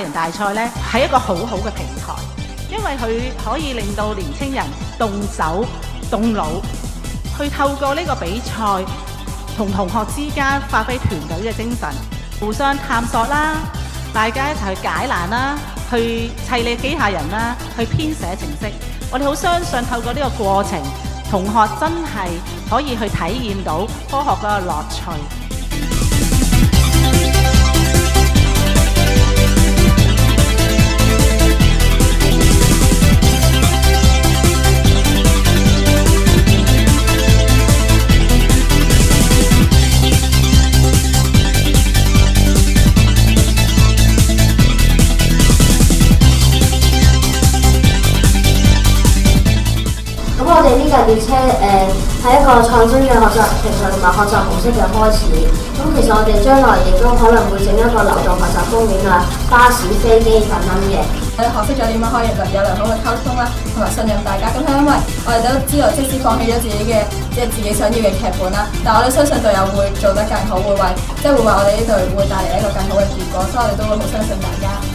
客人大賽呢，係一個好好嘅平台，因為佢可以令到年青人動手動腦，去透過呢個比賽同同學之間發揮團隊嘅精神，互相探索啦，大家一齊去解難啦，去砌理機械人啦，去編寫程式。我哋好相信透過呢個過程，同學真係可以去體驗到科學嗰個樂趣。我哋呢架列車係一個創新嘅學習平台同埋學習模式嘅開始。咁其實我哋將來亦都可能會整一個流動學習公園啊、巴士、飛機等等嘅。我哋學識咗點樣可以有良好嘅溝通啦，同埋信任大家。咁係因為我哋都知道，即使放棄咗自己想要嘅劇本啦，但我哋相信隊友會做得更好，會為我哋呢隊會帶嚟一個更好嘅結果。所以我哋都會好相信大家。